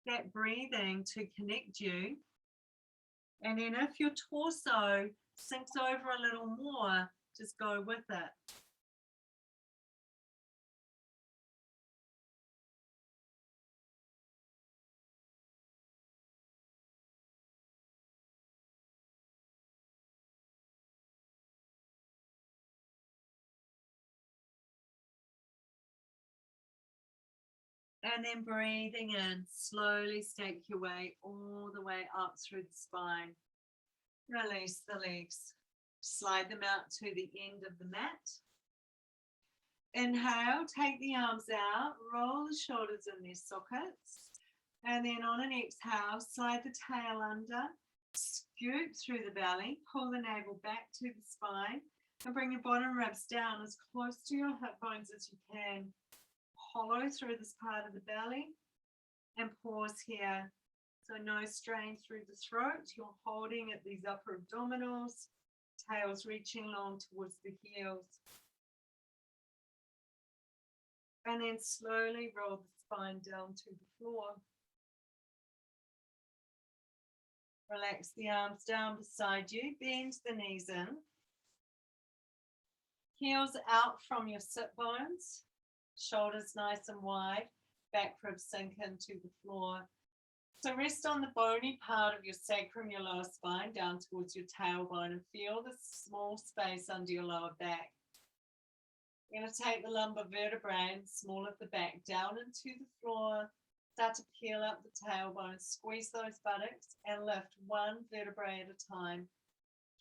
that breathing to connect you. And then if your torso sinks over a little more, just go with it. And then breathing in, slowly stake your way all the way up through the spine. Release the legs. Slide them out to the end of the mat. Inhale, take the arms out, roll the shoulders in their sockets. And then on an exhale, slide the tail under, scoop through the belly, pull the navel back to the spine, and bring your bottom ribs down as close to your hip bones as you can. Hollow through this part of the belly and pause here. So no strain through the throat. You're holding at these upper abdominals, tails reaching long towards the heels. And then slowly roll the spine down to the floor. Relax the arms down beside you. Bend the knees in. Heels out from your sit bones. Shoulders nice and wide, back ribs sink into the floor. So rest on the bony part of your sacrum, your lower spine, down towards your tailbone, and feel the small space under your lower back. You're going to take the lumbar vertebrae and small of the back down into the floor. Start to peel up the tailbone, squeeze those buttocks, and lift one vertebrae at a time.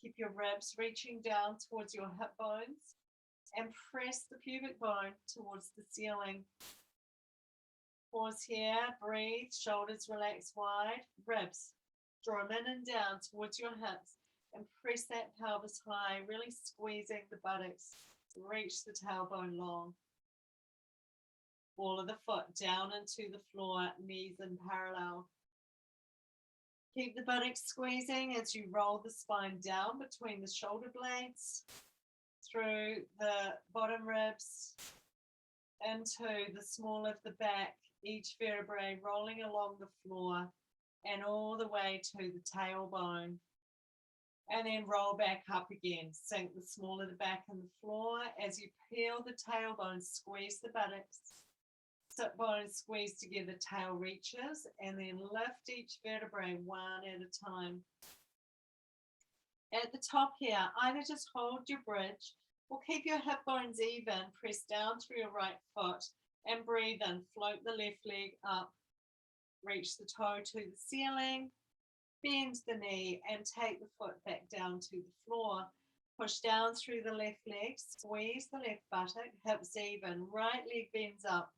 Keep your ribs reaching down towards your hip bones. And press the pubic bone towards the ceiling. Pause here, breathe, shoulders relax wide, ribs, draw them in and down towards your hips, and press that pelvis high, really squeezing the buttocks. Reach the tailbone long. Ball of the foot down into the floor, knees in parallel. Keep the buttocks squeezing as you roll the spine down between the shoulder blades, through the bottom ribs, into the small of the back, each vertebrae rolling along the floor and all the way to the tailbone. And then roll back up again. Sink the small of the back in the floor. As you peel the tailbone, squeeze the buttocks. Sit bones squeeze together, tail reaches, and then lift each vertebrae one at a time. At the top here, either just hold your bridge or keep your hip bones even, press down through your right foot and breathe in. Float the left leg up, reach the toe to the ceiling, bend the knee and take the foot back down to the floor. Push down through the left leg, squeeze the left buttock, hips even, right leg bends up,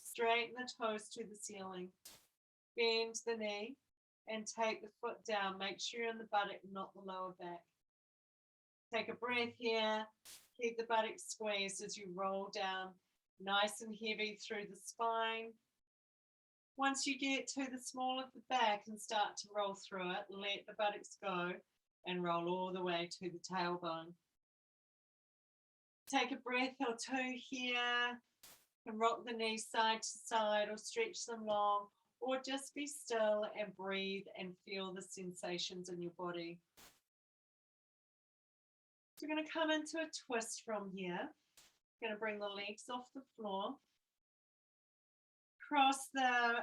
straighten the toes to the ceiling, bend the knee and take the foot down. Make sure you're in the buttock, not the lower back. Take a breath here. Keep the buttocks squeezed as you roll down, nice and heavy through the spine. Once you get to the small of the back and start to roll through it, let the buttocks go and roll all the way to the tailbone. Take a breath or two here and rock the knees side to side or stretch them long, or just be still and breathe and feel the sensations in your body. So we're going to come into a twist from here. We're going to bring the legs off the floor. Cross the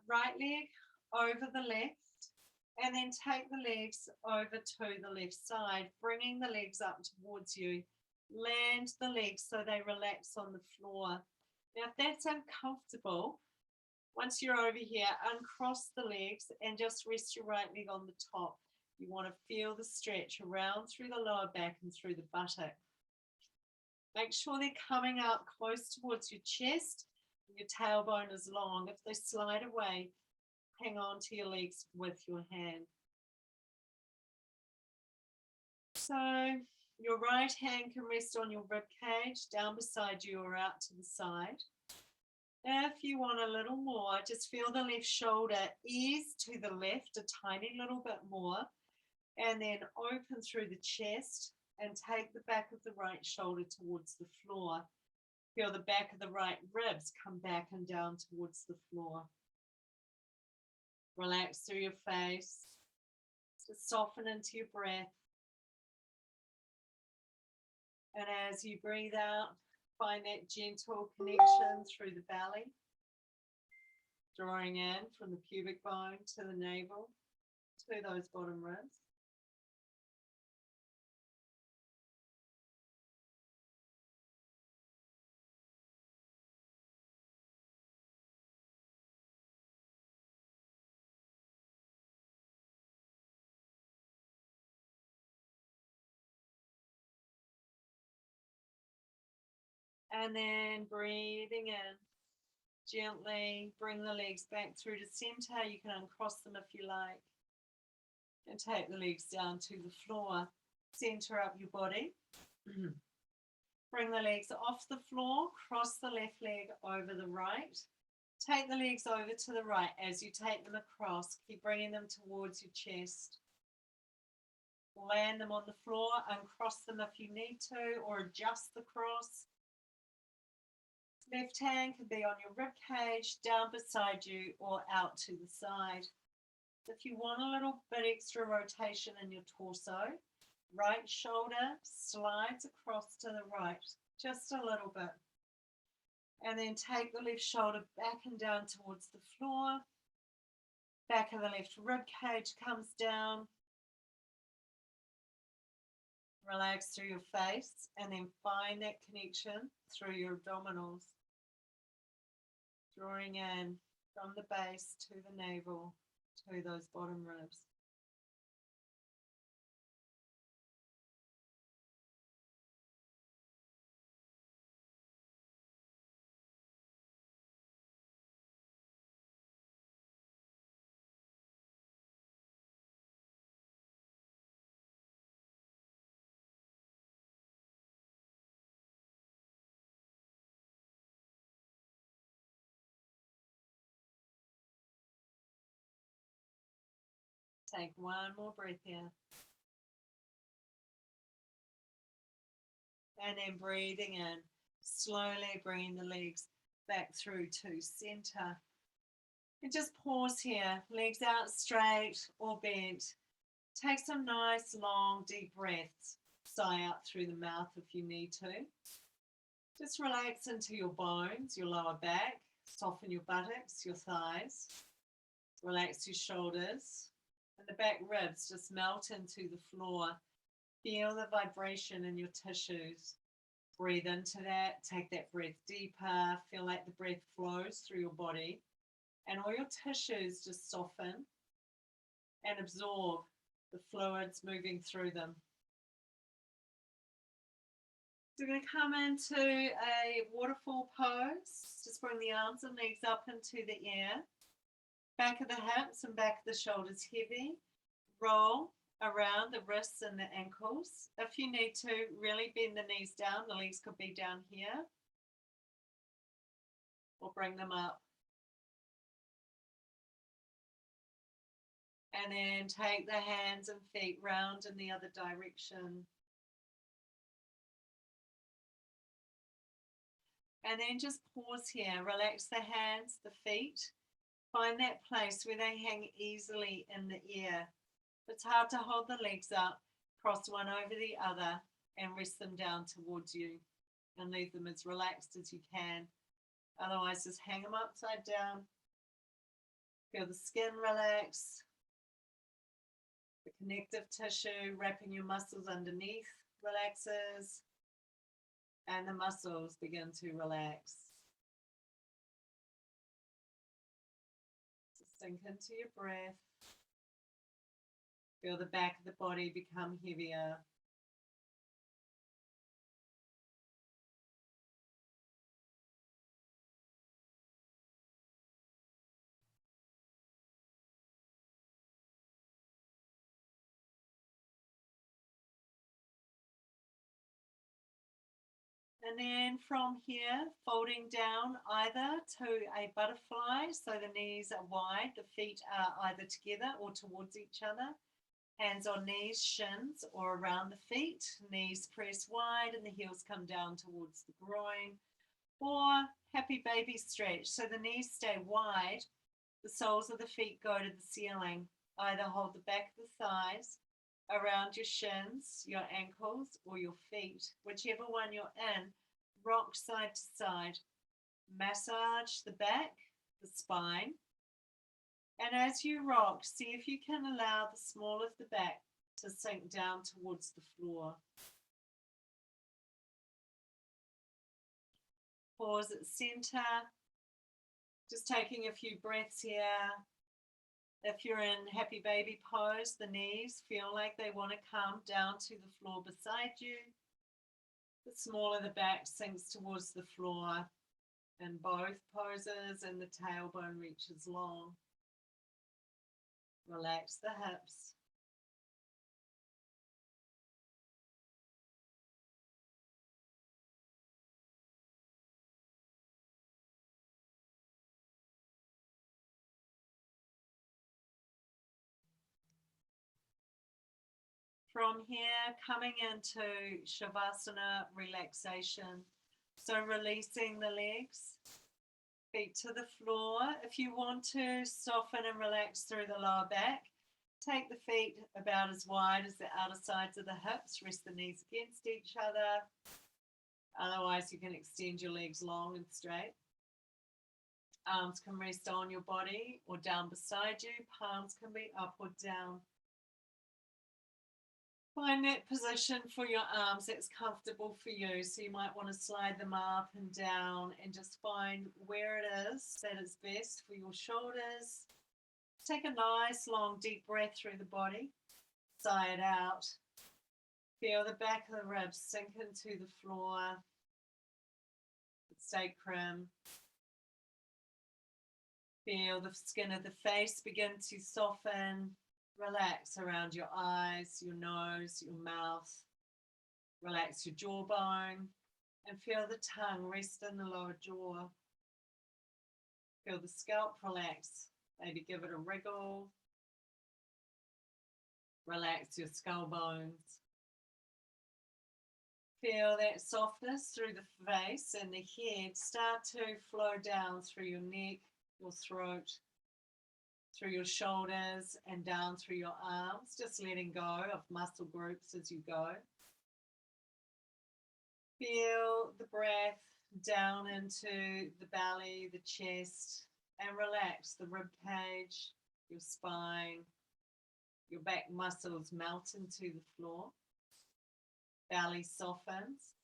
right leg over the left, and then take the legs over to the left side, bringing the legs up towards you. Land the legs so they relax on the floor. Now, if that's uncomfortable, once you're over here, uncross the legs and just rest your right leg on the top. You want to feel the stretch around through the lower back and through the buttock. Make sure they're coming out close towards your chest. Your tailbone is long. If they slide away, hang on to your legs with your hand. So your right hand can rest on your rib cage, down beside you or out to the side. If you want a little more, just feel the left shoulder ease to the left a tiny little bit more, and then open through the chest and take the back of the right shoulder towards the floor. Feel the back of the right ribs come back and down towards the floor. Relax through your face. Just soften into your breath. And as you breathe out, find that gentle connection through the belly, drawing in from the pubic bone to the navel, to those bottom ribs. And then breathing in, gently bring the legs back through to center. You can uncross them if you like. And take the legs down to the floor. Center up your body. Bring the legs off the floor. Cross the left leg over the right. Take the legs over to the right. As you take them across, keep bringing them towards your chest. Land them on the floor. Uncross them if you need to, or adjust the cross. Left hand can be on your rib cage, down beside you, or out to the side. If you want a little bit extra rotation in your torso, right shoulder slides across to the right, just a little bit. And then take the left shoulder back and down towards the floor. Back of the left rib cage comes down. Relax through your face and then find that connection through your abdominals. Drawing in from the base to the navel, to those bottom ribs. Take one more breath here. And then breathing in, slowly bringing the legs back through to center. And just pause here, legs out straight or bent. Take some nice, long, deep breaths. Sigh out through the mouth if you need to. Just relax into your bones, your lower back. Soften your buttocks, your thighs. Relax your shoulders. And the back ribs just melt into the floor. Feel the vibration in your tissues. Breathe into that. Take that breath deeper. Feel like the breath flows through your body. And all your tissues just soften and absorb the fluids moving through them. So we're going to come into a waterfall pose. Just bring the arms and legs up into the air. Back of the hips and back of the shoulders heavy. Roll around the wrists and the ankles. If you need to, really bend the knees down. The legs could be down here. Or bring them up. And then take the hands and feet round in the other direction. And then just pause here. Relax the hands, the feet. Find that place where they hang easily in the air. If it's hard to hold the legs up, cross one over the other and rest them down towards you and leave them as relaxed as you can. Otherwise, just hang them upside down. Feel the skin relax. The connective tissue wrapping your muscles underneath relaxes. And the muscles begin to relax. Sink into your breath. Feel the back of the body become heavier. And then from here, folding down either to a butterfly, so the knees are wide, the feet are either together or towards each other. Hands on knees, shins, or around the feet. Knees press wide and the heels come down towards the groin. Or happy baby stretch. So the knees stay wide, the soles of the feet go to the ceiling. Either hold the back of the thighs around your shins, your ankles, or your feet, whichever one you're in. Rock side to side. Massage the back, the spine. And as you rock, see if you can allow the small of the back to sink down towards the floor. Pause at center. Just taking a few breaths here. If you're in happy baby pose, the knees feel like they want to come down to the floor beside you. The smaller the back sinks towards the floor in both poses, and the tailbone reaches long. Relax the hips. From here, coming into Shavasana relaxation. So releasing the legs, feet to the floor. If you want to soften and relax through the lower back, take the feet about as wide as the outer sides of the hips. Rest the knees against each other. Otherwise, you can extend your legs long and straight. Arms can rest on your body or down beside you. Palms can be up or down. Find that position for your arms that's comfortable for you. So you might want to slide them up and down and just find where it is that is best for your shoulders. Take a nice long deep breath through the body. Sigh it out. Feel the back of the ribs sink into the floor, the sacrum. Feel the skin of the face begin to soften. Relax around your eyes, your nose, your mouth. Relax your jawbone and feel the tongue rest in the lower jaw. Feel the scalp relax. Maybe give it a wriggle. Relax your skull bones. Feel that softness through the face and the head start to flow down through your neck, your throat, through your shoulders and down through your arms, just letting go of muscle groups as you go. Feel the breath down into the belly, the chest, and relax the rib cage, your spine, your back muscles melt into the floor. Belly softens.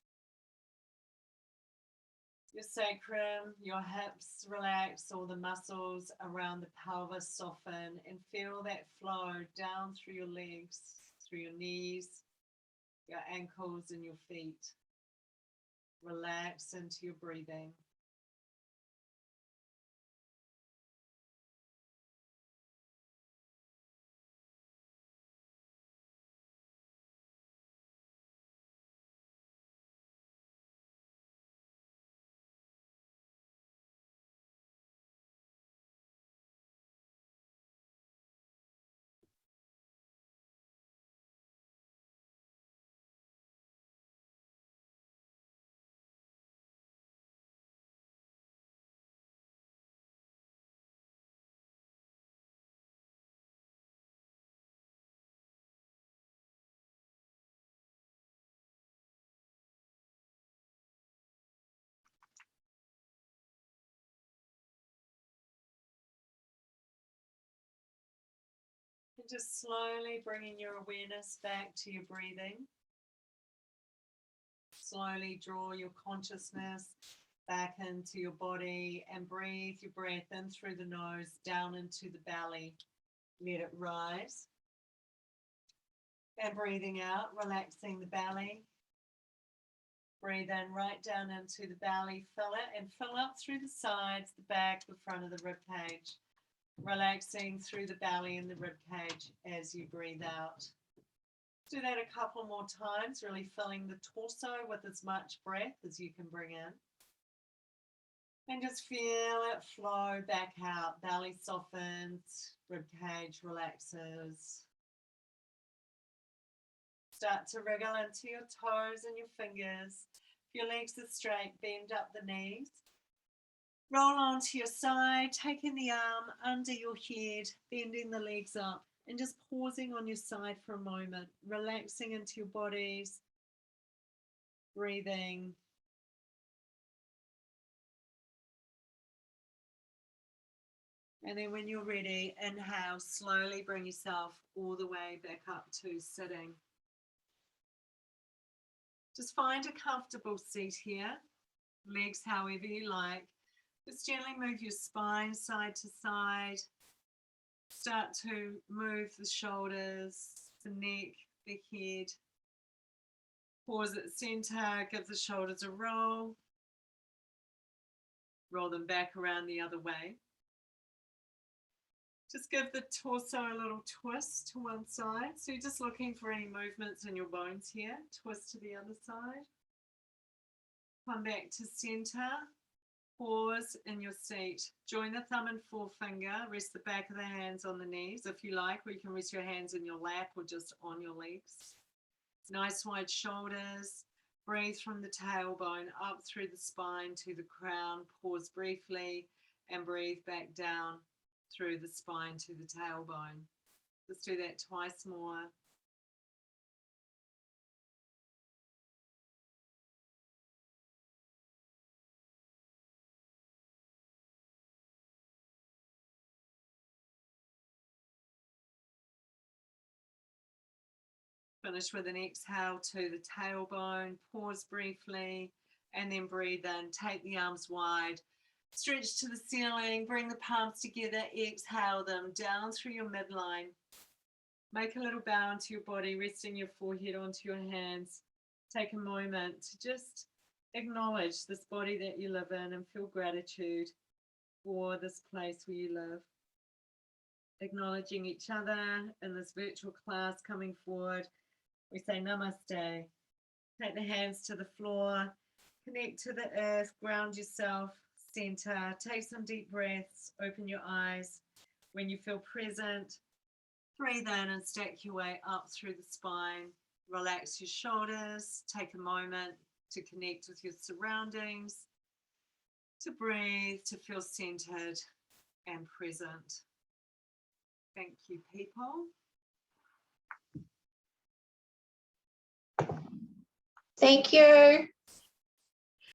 Your sacrum, your hips relax, all the muscles around the pelvis soften, and feel that flow down through your legs, through your knees, your ankles and your feet. Relax into your breathing. And just slowly bringing your awareness back to your breathing. Slowly draw your consciousness back into your body and breathe your breath in through the nose, down into the belly. Let it rise. And breathing out, relaxing the belly. Breathe in right down into the belly, fill it, and fill up through the sides, the back, the front of the rib cage. Relaxing through the belly and the rib cage as you breathe out. Do that a couple more times, really filling the torso with as much breath as you can bring in. And just feel it flow back out. Belly softens, ribcage relaxes. Start to wriggle into your toes and your fingers. If your legs are straight, bend up the knees. Roll onto your side, taking the arm under your head, bending the legs up, and just pausing on your side for a moment, relaxing into your bodies, breathing. And then when you're ready, inhale, slowly bring yourself all the way back up to sitting. Just find a comfortable seat here, legs however you like. Just gently move your spine side to side. Start to move the shoulders, the neck, the head. Pause at center, give the shoulders a roll. Roll them back around the other way. Just give the torso a little twist to one side. So you're just looking for any movements in your bones here. Twist to the other side. Come back to center. Pause in your seat. Join the thumb and forefinger. Rest the back of the hands on the knees if you like, or you can rest your hands in your lap or just on your legs. Nice wide shoulders. Breathe from the tailbone up through the spine to the crown. Pause briefly and breathe back down through the spine to the tailbone. Let's do that twice more. Finish with an exhale to the tailbone. Pause briefly and then breathe in. Take the arms wide. Stretch to the ceiling, bring the palms together, exhale them down through your midline. Make a little bow into your body, resting your forehead onto your hands. Take a moment to just acknowledge this body that you live in and feel gratitude for this place where you live. Acknowledging each other in this virtual class coming forward. We say namaste. Take the hands to the floor, connect to the earth, ground yourself. Center. Take some deep breaths, open your eyes. When you feel present, breathe in and stack your way up through the spine. Relax your shoulders. Take a moment to connect with your surroundings, to breathe, to feel centered and present. Thank you, people. Thank you.